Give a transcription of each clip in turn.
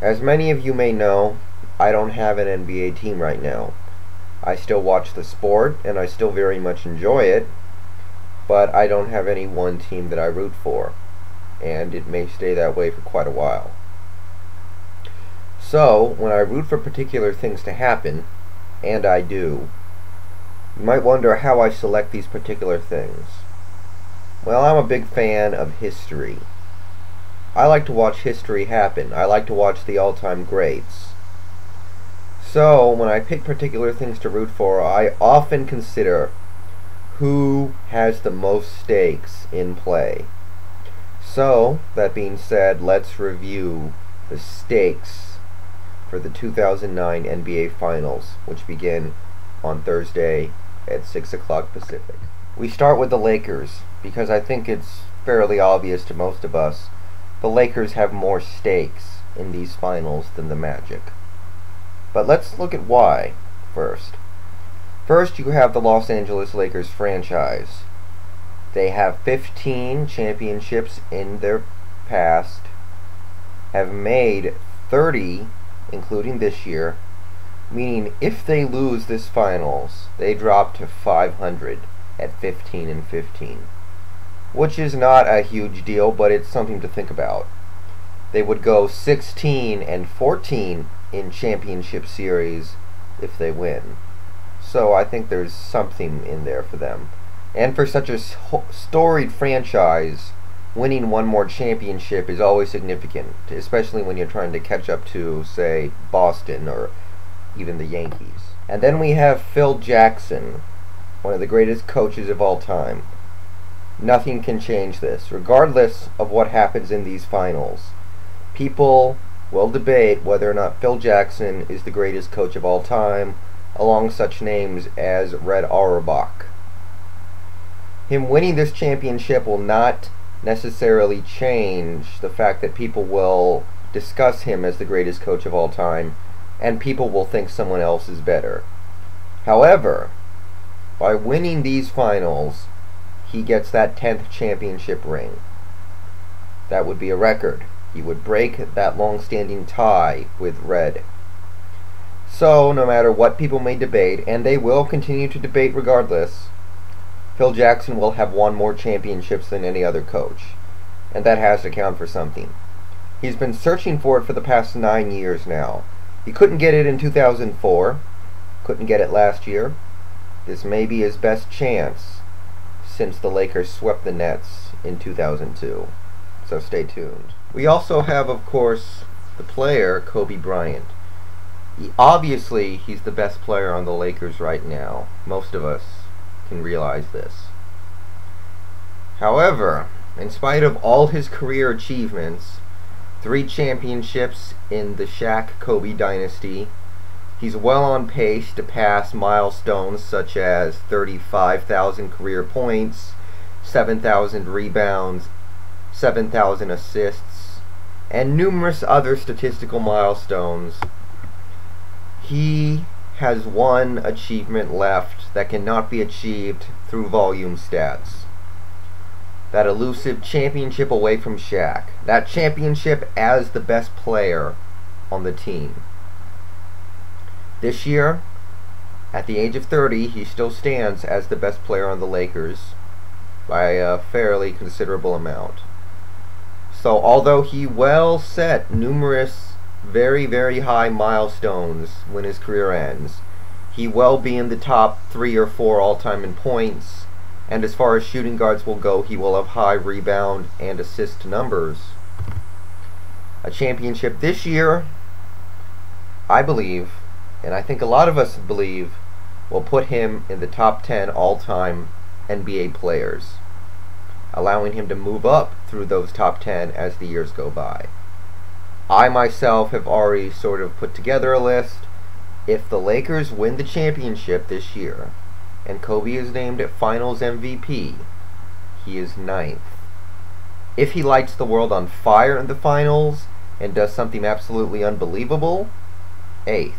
As many of you may know, I don't have an NBA team right now. I still watch the sport and I still very much enjoy it, but I don't have any one team that I root for, and it may stay that way for quite a while. So, when I root for particular things to happen, and I do, you might wonder how I select these particular things. Well, I'm a big fan of history. I like to watch history happen. I like to watch the all-time greats. So, when I pick particular things to root for, I often consider who has the most stakes in play. So, that being said, let's review the stakes for the 2009 NBA Finals, which begin on Thursday at 6 o'clock Pacific. We start with the Lakers, because I think it's fairly obvious to most of us the Lakers have more stakes in these finals than the Magic. But let's look at why first. First, you have the Los Angeles Lakers franchise. They have 15 championships in their past, have made 30, including this year, meaning if they lose this finals, they drop to 500 at 15-15. Which is not a huge deal, but it's something to think about. They would go 16-14 in championship series if they win. So I think there's something in there for them. And for such a storied franchise, winning one more championship is always significant, especially when you're trying to catch up to, say, Boston or even the Yankees. And then we have Phil Jackson, one of the greatest coaches of all time. Nothing can change this, regardless of what happens in these finals. People will debate whether or not Phil Jackson is the greatest coach of all time, along such names as Red Auerbach. Him winning this championship will not necessarily change the fact that people will discuss him as the greatest coach of all time, and people will think someone else is better. However, by winning these finals, he gets that 10th championship ring. That would be a record. He would break that long-standing tie with Red. So, no matter what people may debate, and they will continue to debate regardless, Phil Jackson will have won more championships than any other coach. And that has to count for something. He's been searching for it for the past 9 years now. He couldn't get it in 2004. Couldn't get it last year. This may be his best chance since the Lakers swept the Nets in 2002. So stay tuned. We also have, of course, the player Kobe Bryant. Obviously, he's the best player on the Lakers right now. Most of us can realize this. However, in spite of all his career achievements, 3 championships in the Shaq-Kobe dynasty, he's well on pace to pass milestones such as 35,000 career points, 7,000 rebounds, 7,000 assists, and numerous other statistical milestones. He has one achievement left that cannot be achieved through volume stats. That elusive championship away from Shaq. That championship as the best player on the team. This year, at the age of 30, he still stands as the best player on the Lakers by a fairly considerable amount. So although he will set numerous very, very high milestones when his career ends, he will be in the top 3 or 4 all-time in points, and as far as shooting guards will go, he will have high rebound and assist numbers. A championship this year, I believe, and I think a lot of us believe, will put him in the top 10 all-time NBA players, allowing him to move up through those top 10 as the years go by. I myself have already sort of put together a list. If the Lakers win the championship this year, and Kobe is named Finals MVP, he is 9th. If he lights the world on fire in the finals and does something absolutely unbelievable, 8th.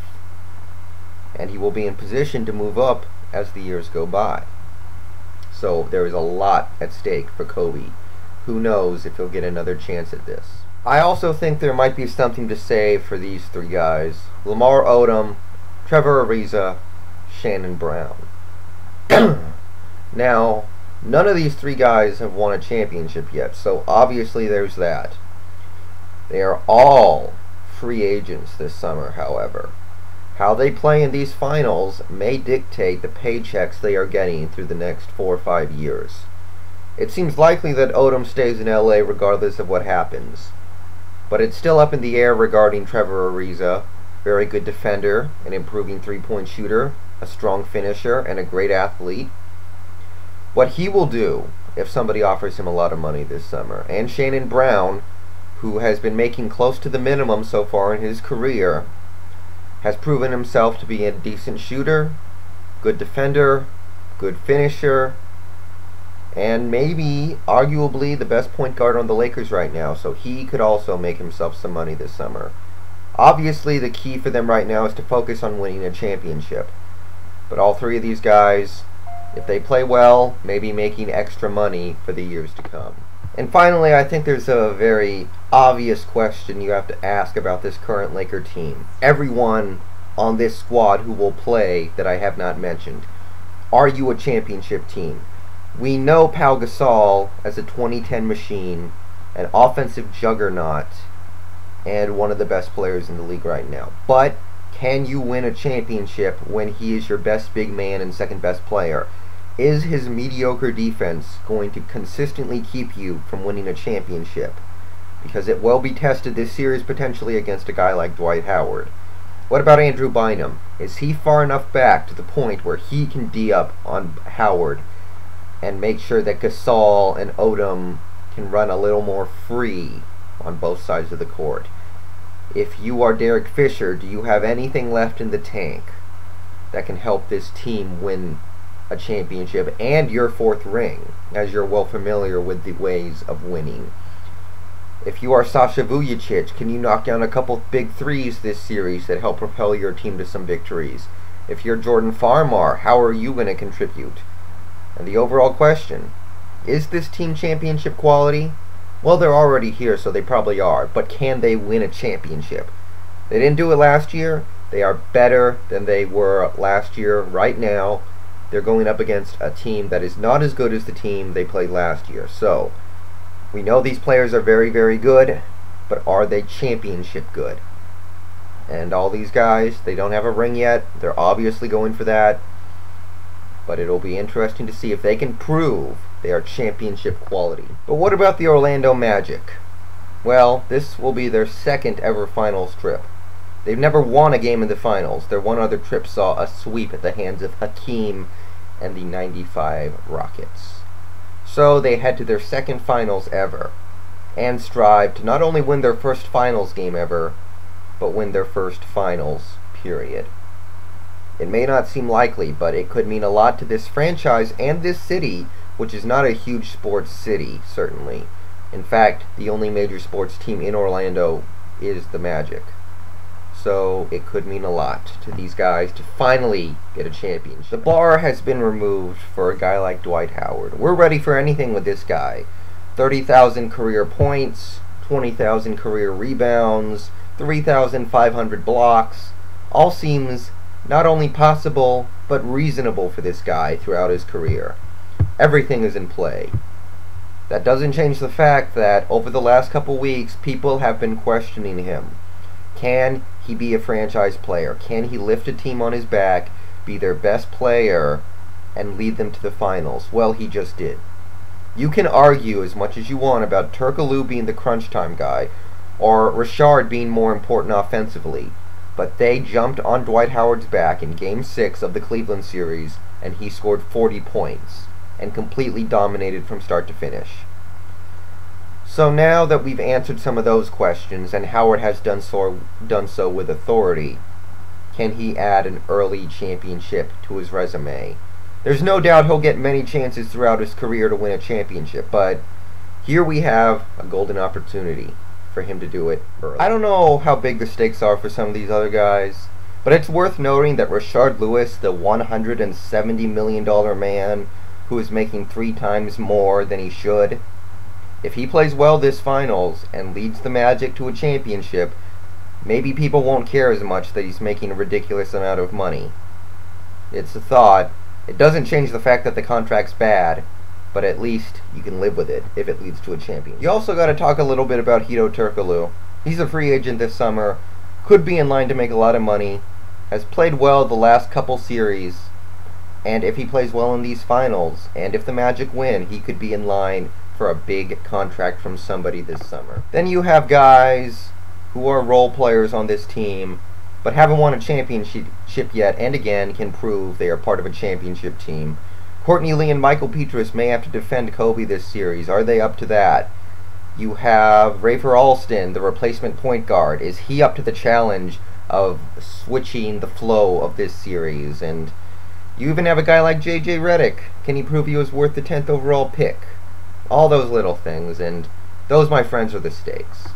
And he will be in position to move up as the years go by. So there is a lot at stake for Kobe. Who knows if he'll get another chance at this. I also think there might be something to say for these three guys: Lamar Odom, Trevor Ariza, Shannon Brown. Now, none of these three guys have won a championship yet, so obviously there's that. They are all free agents this summer, however. How they play in these finals may dictate the paychecks they are getting through the next 4 or 5 years. It seems likely that Odom stays in LA regardless of what happens, but it's still up in the air regarding Trevor Ariza. Very good defender, an improving three-point shooter, a strong finisher, and a great athlete. What he will do if somebody offers him a lot of money this summer. And Shannon Brown, who has been making close to the minimum so far in his career, has proven himself to be a decent shooter, good defender, good finisher, and maybe, arguably, the best point guard on the Lakers right now, so he could also make himself some money this summer. Obviously, the key for them right now is to focus on winning a championship. But all three of these guys, if they play well, may be making extra money for the years to come. And finally, I think there's a very obvious question you have to ask about this current Laker team. Everyone on this squad who will play that I have not mentioned. Are you a championship team? We know Pau Gasol as a 2010 machine, an offensive juggernaut, and one of the best players in the league right now. But can you win a championship when he is your best big man and second best player? Is his mediocre defense going to consistently keep you from winning a championship? Because it will be tested this series potentially against a guy like Dwight Howard. What about Andrew Bynum? Is he far enough back to the point where he can D up on Howard and make sure that Gasol and Odom can run a little more free on both sides of the court? If you are Derek Fisher, do you have anything left in the tank that can help this team win a championship and your fourth ring, as you're well familiar with the ways of winning? If you are Sasha Vujacic, can you knock down a couple big threes this series that help propel your team to some victories? If you're Jordan Farmar, how are you going to contribute? And the overall question, is this team championship quality? Well, they're already here, so they probably are, but can they win a championship? They didn't do it last year. They are better than they were last year. Right now, they're going up against a team that is not as good as the team they played last year. So, we know these players are very, very good, but are they championship good? And all these guys, they don't have a ring yet. They're obviously going for that. But it'll be interesting to see if they can prove they are championship quality. But what about the Orlando Magic? Well, this will be their second ever finals trip. They've never won a game in the finals. Their one other trip saw a sweep at the hands of Hakeem and the '95 Rockets. So they head to their second finals ever and strive to not only win their first finals game ever, but win their first finals, period. It may not seem likely, but it could mean a lot to this franchise and this city, which is not a huge sports city, certainly. In fact, the only major sports team in Orlando is the Magic. So it could mean a lot to these guys to finally get a championship. The bar has been removed for a guy like Dwight Howard. We're ready for anything with this guy. 30,000 career points, 20,000 career rebounds, 3,500 blocks. All seems not only possible, but reasonable for this guy throughout his career. Everything is in play. That doesn't change the fact that over the last couple weeks, people have been questioning him. Can he be a franchise player? Can he lift a team on his back, be their best player, and lead them to the finals? Well, he just did. You can argue as much as you want about Turkoglu being the crunch time guy, or Richard being more important offensively, but they jumped on Dwight Howard's back in Game 6 of the Cleveland series, and he scored 40 points, and completely dominated from start to finish. So now that we've answered some of those questions, and Howard has done so with authority, can he add an early championship to his resume? There's no doubt he'll get many chances throughout his career to win a championship, but here we have a golden opportunity for him to do it early. I don't know how big the stakes are for some of these other guys, but it's worth noting that Rashard Lewis, the $170 million man who is making 3 times more than he should, If he plays well this finals and leads the Magic to a championship, maybe people won't care as much that he's making a ridiculous amount of money. It's a thought. It doesn't change the fact that the contract's bad, but at least you can live with it if it leads to a champion. You also got to talk a little bit about Hedo Turkoglu. He's a free agent this summer, could be in line to make a lot of money, has played well the last couple series, and if he plays well in these finals, and if the Magic win, he could be in line for a big contract from somebody this summer. Then you have guys who are role players on this team, but haven't won a championship yet, and again can prove they are part of a championship team. Courtney Lee and Michael Pietrus may have to defend Kobe this series. Are they up to that? You have Rafer Alston, the replacement point guard. Is he up to the challenge of switching the flow of this series? And you even have a guy like J.J. Redick. Can he prove he was worth the 10th overall pick? All those little things, and those, my friends, are the stakes.